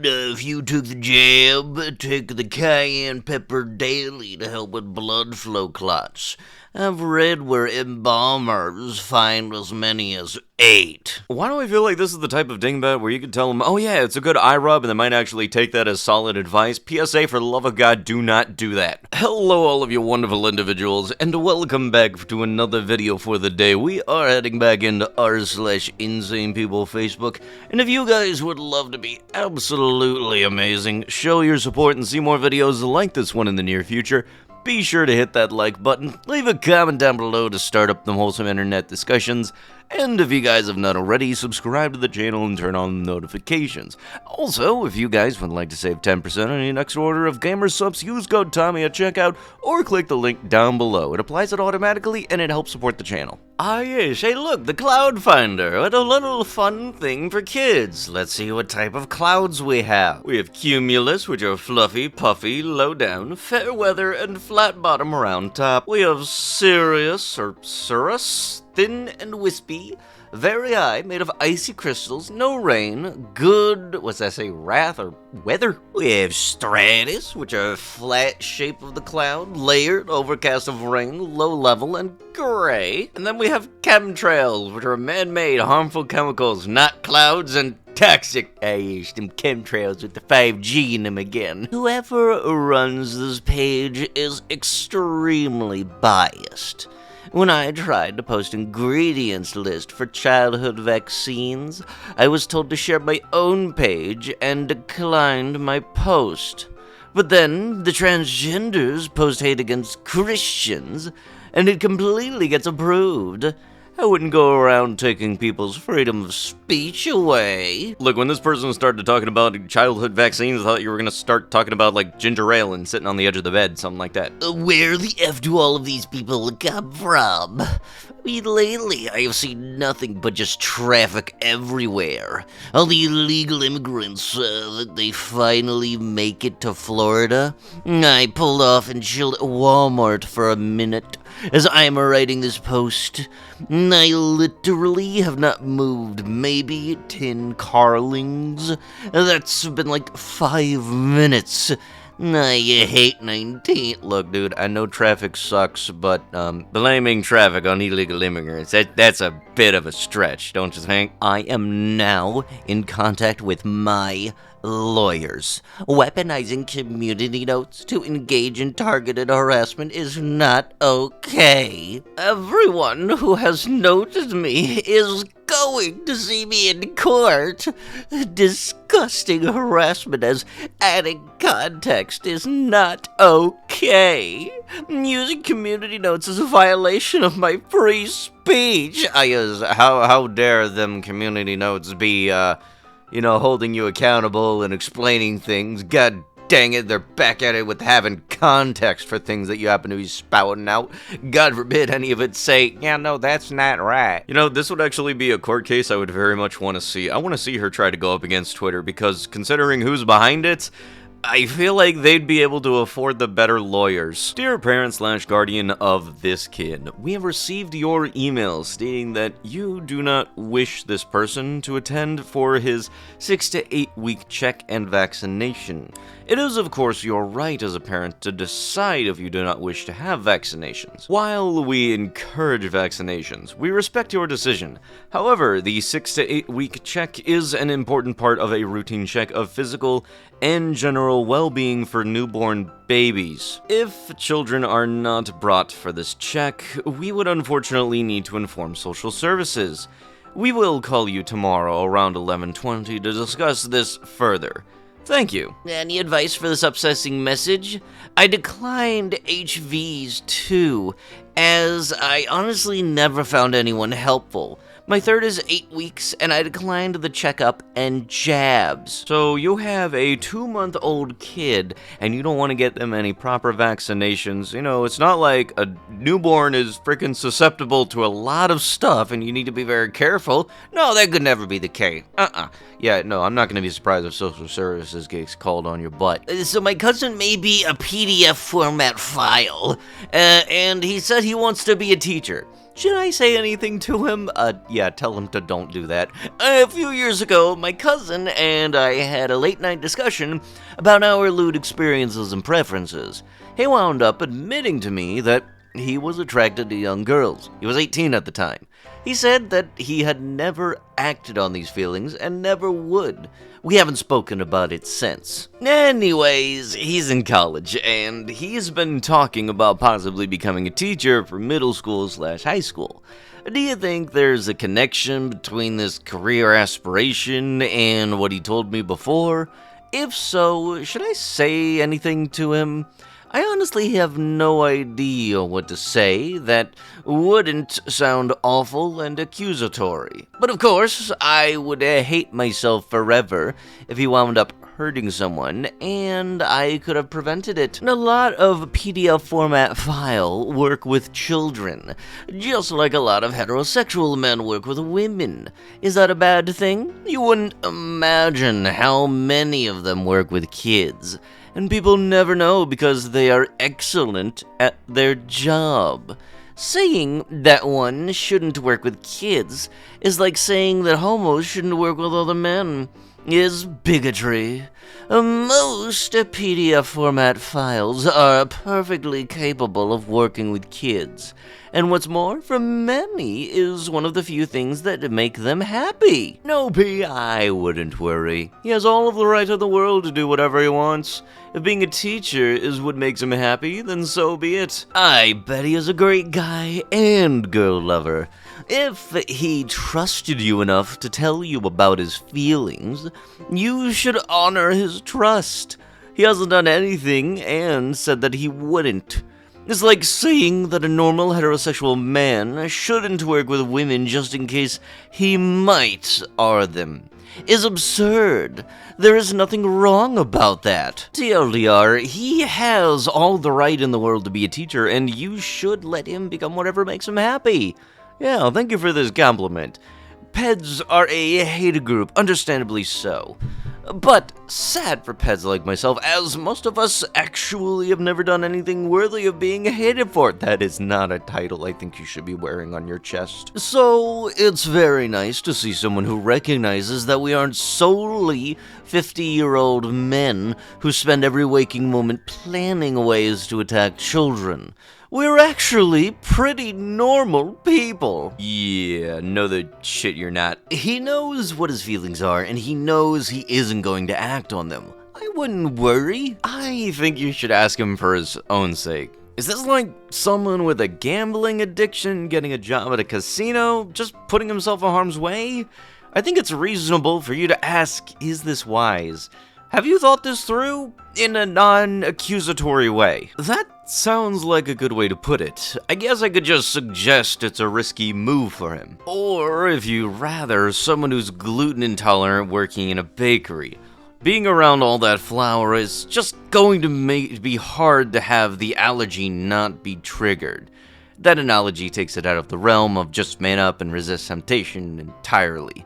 If you took the jab, take the cayenne pepper daily to help with blood flow clots. I've read where embalmers find as many as 8. Why do I feel like this is the type of dingbat where you could tell them, oh yeah, it's a good eye rub, and they might actually take that as solid advice? PSA, for the love of God, do not do that. Hello all of you wonderful individuals, and welcome back to another video for the day. We are heading back into r/Insane People Facebook, and if you guys would love to be absolutely amazing, show your support and see more videos like this one in the near future, be sure to hit that like button, leave a comment down below to start up the wholesome internet discussions, and if you guys have not already, subscribe to the channel and turn on notifications. Also, if you guys would like to save 10% on your next order of gamer subs, use code Tommy at checkout, or click the link down below. It applies it automatically, and it helps support the channel. Ah yes, hey look, the Cloud Finder. What a little fun thing for kids. Let's see what type of clouds we have. We have cumulus, which are fluffy, puffy, low down, fair weather, and flat bottom around top. We have Sirius, or Cirrus, thin and wispy, very high, made of icy crystals, no rain, good, what's that say, wrath or weather? We have Stratus, which are a flat shape of the cloud, layered, overcast of rain, low level, and gray. And then we have chemtrails, which are man-made, harmful chemicals, not clouds, and toxic. I used them chemtrails with the 5G in them again. Whoever runs this page is extremely biased. When I tried to post ingredients list for childhood vaccines, I was told to share my own page and declined my post. But then the transgenders post hate against Christians, and it completely gets approved. I wouldn't go around taking people's freedom of speech away. Look, when this person started talking about childhood vaccines, I thought you were gonna start talking about, like, ginger ale and sitting on the edge of the bed, something like that. Where the F do all of these people come from? I mean, lately, I have seen nothing but just traffic everywhere. All the illegal immigrants, they finally make it to Florida. I pulled off and chilled at Walmart for a minute as I am writing this post. I literally have not moved maybe 10 carlings. That's been like 5 minutes. I hate 19. Look, dude, I know traffic sucks, but blaming traffic on illegal immigrants, that's a bit of a stretch, don't you think? I am now in contact with my lawyers. Weaponizing community notes to engage in targeted harassment is not okay. Everyone who has noted me is going to see me in court. Disgusting harassment as adding context is not okay. Using community notes is a violation of my free speech. How dare them community notes be, holding you accountable and explaining things. God dang it, they're back at it with having context for things that you happen to be spouting out. God forbid any of it say, yeah, no, that's not right. You know, this would actually be a court case I would very much want to see. I want to see her try to go up against Twitter, because considering who's behind it, I feel like they'd be able to afford the better lawyers. Dear parent/guardian of this kid, we have received your email stating that you do not wish this person to attend for his 6 to 8 week check and vaccination. It is, of course, your right as a parent to decide if you do not wish to have vaccinations. While we encourage vaccinations, we respect your decision. However, the 6 to 8 week check is an important part of a routine check of physical and general well-being for newborn babies. If children are not brought for this check, we would unfortunately need to inform social services. We will call you tomorrow around 11:20 to discuss this further. Thank you. Any advice for this upsetting message? I declined HVs too, as I honestly never found anyone helpful. My third is 8 weeks, and I declined the checkup and jabs. So you have a 2-month-old kid, and you don't want to get them any proper vaccinations. You know, it's not like a newborn is freaking susceptible to a lot of stuff, and you need to be very careful. No, that could never be the case. Yeah, no, I'm not going to be surprised if social services gets called on your butt. So my cousin may be a PDF format file, and he said he wants to be a teacher. Should I say anything to him? Yeah, tell him to don't do that. A few years ago, my cousin and I had a late-night discussion about our lewd experiences and preferences. He wound up admitting to me that he was attracted to young girls. He was 18 at the time. He said that he had never acted on these feelings and never would. We haven't spoken about it since. Anyways, he's in college, and he's been talking about possibly becoming a teacher for middle school/high school. Do you think there's a connection between this career aspiration and what he told me before? If so, should I say anything to him? I honestly have no idea what to say that wouldn't sound awful and accusatory. But of course, I would hate myself forever if he wound up hurting someone, and I could have prevented it. And a lot of PDF format file work with children, just like a lot of heterosexual men work with women. Is that a bad thing? You wouldn't imagine how many of them work with kids. And people never know because they are excellent at their job. Saying that one shouldn't work with kids is like saying that homos shouldn't work with other men. Is bigotry. Most PDF format files are perfectly capable of working with kids. And what's more, for many, is one of the few things that make them happy. No, P, I wouldn't worry. He has all of the right in the world to do whatever he wants. If being a teacher is what makes him happy, then so be it. I bet he is a great guy and girl lover. If he trusted you enough to tell you about his feelings, you should honor his trust. He hasn't done anything and said that he wouldn't. It's like saying that a normal heterosexual man shouldn't work with women just in case he might are them. Is absurd. There is nothing wrong about that. TLDR, he has all the right in the world to be a teacher, and you should let him become whatever makes him happy. Yeah, thank you for this compliment. Peds are a hated group, understandably so. But sad for peds like myself, as most of us actually have never done anything worthy of being hated for. That is not a title I think you should be wearing on your chest. So, it's very nice to see someone who recognizes that we aren't solely 50-year-old men who spend every waking moment planning ways to attack children. We're actually pretty normal people. Yeah, no the shit you're not. He knows what his feelings are, and he knows he isn't going to act on them. I wouldn't worry. I think you should ask him for his own sake. Is this like someone with a gambling addiction getting a job at a casino, just putting himself in harm's way? I think it's reasonable for you to ask, is this wise? Have you thought this through? In a non-accusatory way. That sounds like a good way to put it. I guess I could just suggest it's a risky move for him. Or, if you rather, someone who's gluten intolerant working in a bakery. Being around all that flour is just going to be hard to have the allergy not be triggered. That analogy takes it out of the realm of just man up and resist temptation entirely.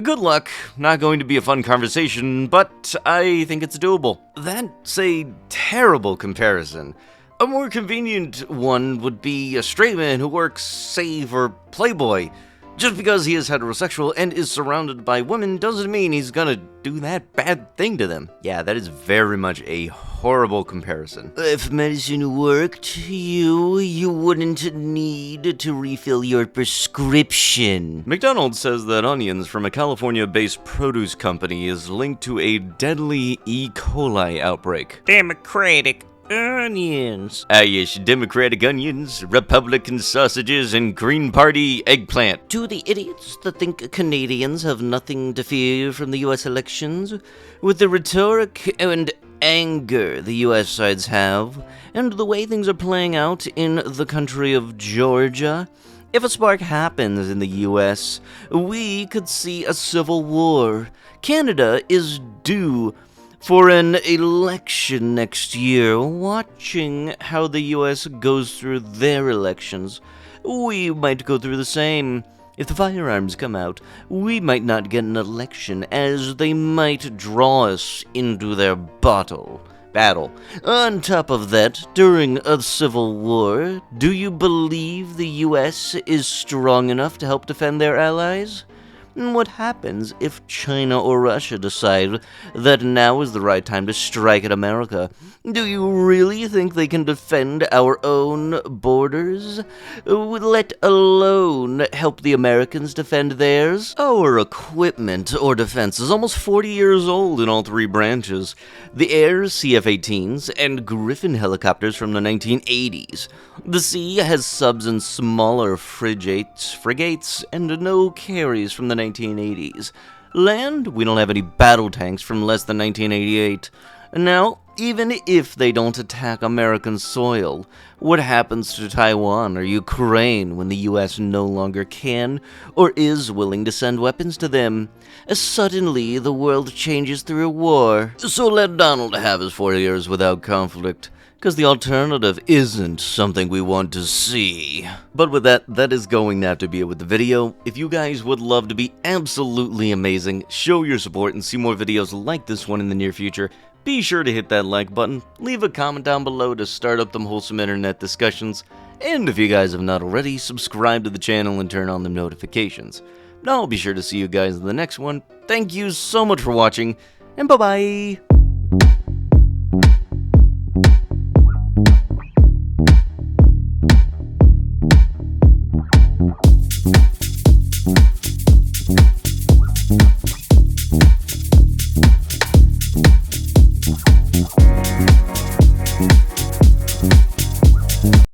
Good luck, not going to be a fun conversation, but I think it's doable. That's a terrible comparison. A more convenient one would be a straight man who works, say, for Playboy. Just because he is heterosexual and is surrounded by women doesn't mean he's gonna do that bad thing to them. Yeah, that is very much a horrible comparison. If medicine worked, you wouldn't need to refill your prescription. McDonald's says that onions from a California-based produce company is linked to a deadly E. coli outbreak. Democratic onions. Yes, Democratic onions, Republican sausages, and Green Party eggplant. To the idiots that think Canadians have nothing to fear from the US elections, with the rhetoric and anger the US sides have, and the way things are playing out in the country of Georgia, if a spark happens in the US, we could see a civil war. Canada is due for an election next year. Watching how the US goes through their elections, we might go through the same. If the firearms come out, we might not get an election, as they might draw us into their bottle. battle. On top of that, during a civil war, do you believe the US is strong enough to help defend their allies? What happens if China or Russia decide that now is the right time to strike at America? Do you really think they can defend our own borders? Let alone help the Americans defend theirs? Our equipment or defense is almost 40 years old in all three branches. The air CF-18s and Griffin helicopters from the 1980s. The sea has subs and smaller frigates, and no carries from the 1980s. Land, we don't have any battle tanks from less than 1988. Now, even if they don't attack American soil, what happens to Taiwan or Ukraine when the US no longer can or is willing to send weapons to them? Suddenly, the world changes through a war. So let Donald have his 4 years without conflict, because the alternative isn't something we want to see. But with that, that is going to have to be it with the video. If you guys would love to be absolutely amazing, show your support, and see more videos like this one in the near future, be sure to hit that like button, leave a comment down below to start up them wholesome internet discussions, and if you guys have not already, subscribe to the channel and turn on the notifications. Now I'll be sure to see you guys in the next one. Thank you so much for watching, and bye-bye!